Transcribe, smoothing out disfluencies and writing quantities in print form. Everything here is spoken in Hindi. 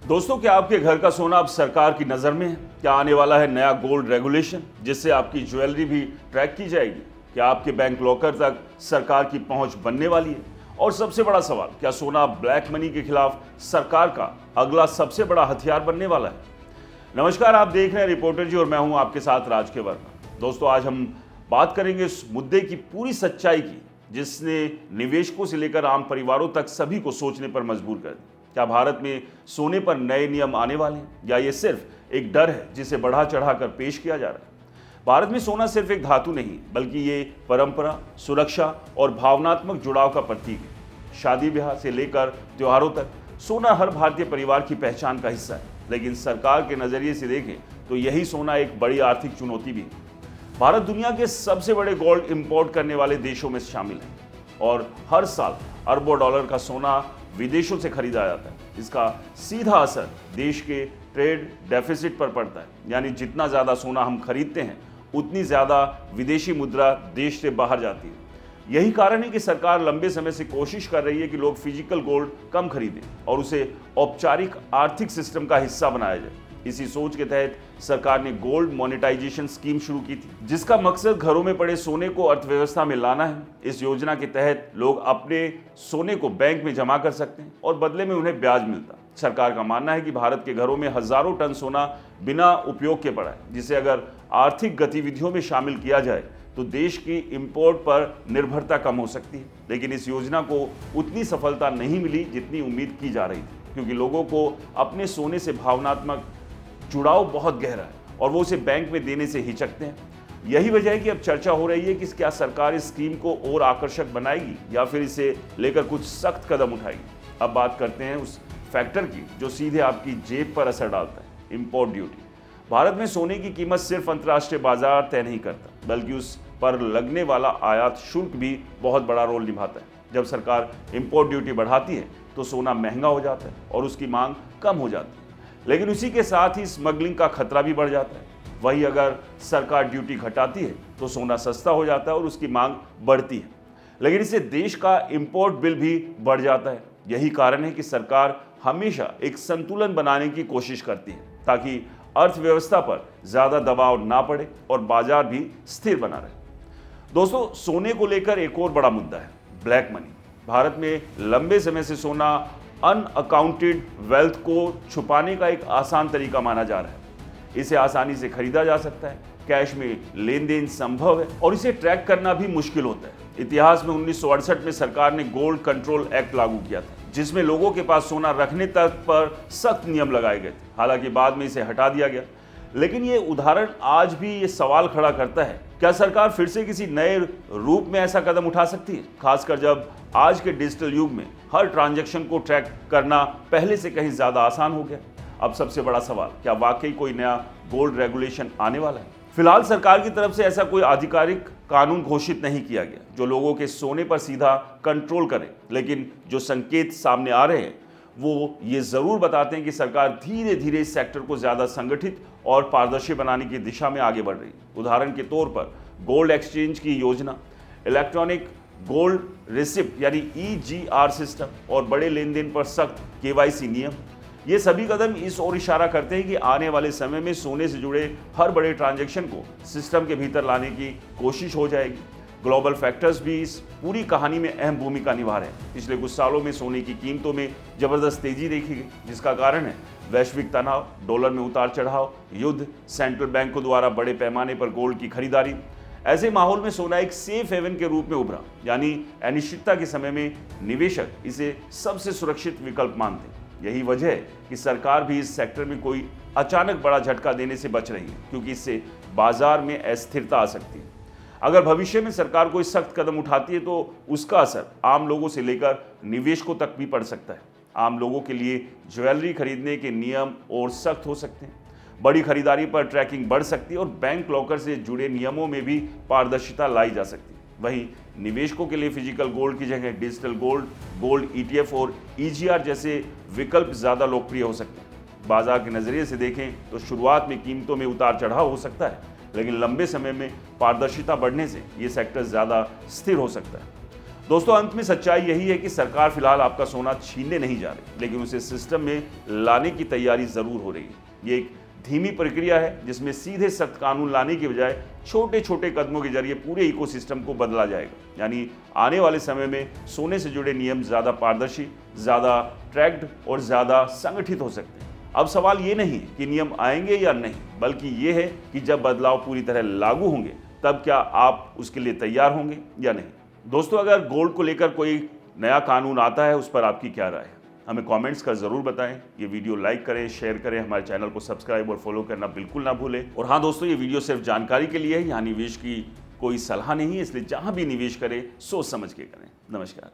दोस्तों, क्या आपके घर का सोना अब सरकार की नज़र में है? क्या आने वाला है नया गोल्ड रेगुलेशन जिससे आपकी ज्वेलरी भी ट्रैक की जाएगी? क्या आपके बैंक लॉकर तक सरकार की पहुंच बनने वाली है? और सबसे बड़ा सवाल, क्या सोना ब्लैक मनी के खिलाफ सरकार का अगला सबसे बड़ा हथियार बनने वाला है? नमस्कार, आप देख रहे हैं रिपोर्टर जी और मैं हूं आपके साथ राज के वर्मा। दोस्तों, आज हम बात करेंगे इस मुद्दे की पूरी सच्चाई की जिसने निवेशकों से लेकर आम परिवारों तक सभी को सोचने पर मजबूर कर दिया। क्या भारत में सोने पर नए नियम आने वाले हैं या ये सिर्फ एक डर है जिसे बढ़ा चढ़ाकर पेश किया जा रहा है? भारत में सोना सिर्फ एक धातु नहीं बल्कि ये परंपरा, सुरक्षा और भावनात्मक जुड़ाव का प्रतीक है। शादी ब्याह से लेकर त्योहारों तक सोना हर भारतीय परिवार की पहचान का हिस्सा है। लेकिन सरकार के नजरिए से देखें तो यही सोना एक बड़ी आर्थिक चुनौती भी है। भारत दुनिया के सबसे बड़े गोल्ड इंपोर्ट करने वाले देशों में शामिल है और हर साल अरबों डॉलर का सोना विदेशों से खरीदा जाता है। इसका सीधा असर देश के ट्रेड डेफिसिट पर पड़ता है, यानी जितना ज़्यादा सोना हम खरीदते हैं उतनी ज़्यादा विदेशी मुद्रा देश से बाहर जाती है। यही कारण है कि सरकार लंबे समय से कोशिश कर रही है कि लोग फिजिकल गोल्ड कम खरीदें और उसे औपचारिक आर्थिक सिस्टम का हिस्सा बनाया जाए। इसी सोच के तहत सरकार ने गोल्ड मोनेटाइजेशन स्कीम शुरू की थी, जिसका मकसद घरों में पड़े सोने को अर्थव्यवस्था में लाना है। इस योजना के तहत लोग अपने सोने को बैंक में जमा कर सकते हैं और बदले में उन्हें ब्याज मिलता है। सरकार का मानना है कि भारत के घरों में हजारों टन सोना बिना उपयोग के पड़ा है, जिसे अगर आर्थिक गतिविधियों में शामिल किया जाए तो देश की इंपोर्ट पर निर्भरता कम हो सकती है। लेकिन इस योजना को उतनी सफलता नहीं मिली जितनी उम्मीद की जा रही थी, क्योंकि लोगों को अपने सोने से भावनात्मक जुड़ाव बहुत गहरा है और वो उसे बैंक में देने से हिचकते हैं। यही वजह है कि अब चर्चा हो रही है कि क्या सरकार इस स्कीम को और आकर्षक बनाएगी या फिर इसे लेकर कुछ सख्त कदम उठाएगी। अब बात करते हैं उस फैक्टर की जो सीधे आपकी जेब पर असर डालता है, इंपोर्ट ड्यूटी। भारत में सोने की कीमत सिर्फ अंतर्राष्ट्रीय बाजार तय नहीं करता, बल्कि उस पर लगने वाला आयात शुल्क भी बहुत बड़ा रोल निभाता है। जब सरकार इंपोर्ट ड्यूटी बढ़ाती है तो सोना महंगा हो जाता है और उसकी मांग कम हो जाती है, लेकिन उसी के साथ ही स्मगलिंग का खतरा भी बढ़ जाता है। वही अगर सरकार ड्यूटी घटाती है तो सोना सस्ता हो जाता है और उसकी मांग बढ़ती है, लेकिन इससे देश का इंपोर्ट बिल भी बढ़ जाता है। यही कारण है कि सरकार हमेशा एक संतुलन बनाने की कोशिश करती है ताकि अर्थव्यवस्था पर ज्यादा दबाव ना पड़े और बाजार भी स्थिर बना रहे। दोस्तों, सोने को लेकर एक और बड़ा मुद्दा है ब्लैक मनी। भारत में लंबे समय से सोना अनअकाउंटेड वेल्थ को छुपाने का एक आसान तरीका माना जा रहा है। इसे आसानी से खरीदा जा सकता है, कैश में लेन देन संभव है और इसे ट्रैक करना भी मुश्किल होता है। इतिहास में 1968 में सरकार ने गोल्ड कंट्रोल एक्ट लागू किया था, जिसमें लोगों के पास सोना रखने तक पर सख्त नियम लगाए गए थे। हालांकि बाद में इसे हटा दिया गया, लेकिन ये उदाहरण आज भी ये सवाल खड़ा करता है, क्या सरकार फिर से किसी नए रूप में ऐसा कदम उठा सकती है, खासकर जब आज के डिजिटल युग में हर ट्रांजैक्शन को ट्रैक करना पहले से कहीं ज्यादा आसान हो गया। अब सबसे बड़ा सवाल, क्या वाकई कोई नया गोल्ड रेगुलेशन आने वाला है? फिलहाल सरकार की तरफ से ऐसा कोई आधिकारिक कानून घोषित नहीं किया गया जो लोगों के सोने पर सीधा कंट्रोल करे, लेकिन जो संकेत सामने आ रहे हैं वो ये जरूर बताते हैं कि सरकार धीरे धीरे इस सेक्टर को ज्यादा संगठित और पारदर्शी बनाने की दिशा में आगे बढ़ रही है। उदाहरण के तौर पर गोल्ड एक्सचेंज की योजना, इलेक्ट्रॉनिक गोल्ड रिसिप्ट यानी EGR सिस्टम और बड़े लेन देन पर सख्त KYC नियम, ये सभी कदम इस ओर इशारा करते हैं कि आने वाले समय में सोने से जुड़े हर बड़े ट्रांजैक्शन को सिस्टम के भीतर लाने की कोशिश हो जाएगी। ग्लोबल फैक्टर्स भी इस पूरी कहानी में अहम भूमिका निभा रहे हैं। पिछले कुछ सालों में सोने की कीमतों में जबरदस्त तेजी देखी गई, जिसका कारण है वैश्विक तनाव, डॉलर में उतार चढ़ाव, युद्ध, सेंट्रल बैंकों द्वारा बड़े पैमाने पर गोल्ड की खरीदारी। ऐसे माहौल में सोना एक सेफ हेवन के रूप में उभरा, यानी अनिश्चितता के समय में निवेशक इसे सबसे सुरक्षित विकल्प मानते हैं। यही वजह है कि सरकार भी इस सेक्टर में कोई अचानक बड़ा झटका देने से बच रही है, क्योंकि इससे बाजार में अस्थिरता आ सकती है। अगर भविष्य में सरकार कोई सख्त कदम उठाती है तो उसका असर आम लोगों से लेकर निवेशकों तक भी पड़ सकता है। आम लोगों के लिए ज्वेलरी खरीदने के नियम और सख्त हो सकते हैं, बड़ी खरीदारी पर ट्रैकिंग बढ़ सकती है और बैंक लॉकर से जुड़े नियमों में भी पारदर्शिता लाई जा सकती है। वहीं निवेशकों के लिए फिजिकल गोल्ड की जगह डिजिटल गोल्ड, गोल्ड ETF और EGR जैसे विकल्प ज़्यादा लोकप्रिय हो सकते हैं। बाजार के नज़रिए से देखें तो शुरुआत में कीमतों में उतार चढ़ाव हो सकता है, लेकिन लंबे समय में पारदर्शिता बढ़ने से ये सेक्टर ज़्यादा स्थिर हो सकता है। दोस्तों, अंत में सच्चाई यही है कि सरकार फिलहाल आपका सोना छीनने नहीं जा रही, लेकिन उसे सिस्टम में लाने की तैयारी जरूर हो रही है। ये एक धीमी प्रक्रिया है जिसमें सीधे सख्त कानून लाने की बजाय छोटे छोटे कदमों के जरिए पूरे इकोसिस्टम को बदला जाएगा। यानी आने वाले समय में सोने से जुड़े नियम ज्यादा पारदर्शी, ज्यादा ट्रैक्ड और ज्यादा संगठित हो सकते हैं। अब सवाल ये नहीं कि नियम आएंगे या नहीं, बल्कि ये है कि जब बदलाव पूरी तरह लागू होंगे तब क्या आप उसके लिए तैयार होंगे या नहीं। दोस्तों, अगर गोल्ड को लेकर कोई नया कानून आता है, उस पर आपकी क्या राय है, हमें कमेंट्स कर जरूर बताएं। ये वीडियो लाइक करें, शेयर करें, हमारे चैनल को सब्सक्राइब और फॉलो करना बिल्कुल ना भूलें। और हाँ दोस्तों, ये वीडियो सिर्फ जानकारी के लिए है, यहाँ निवेश की कोई सलाह नहीं है, इसलिए जहाँ भी निवेश करें सोच समझ के करें। नमस्कार।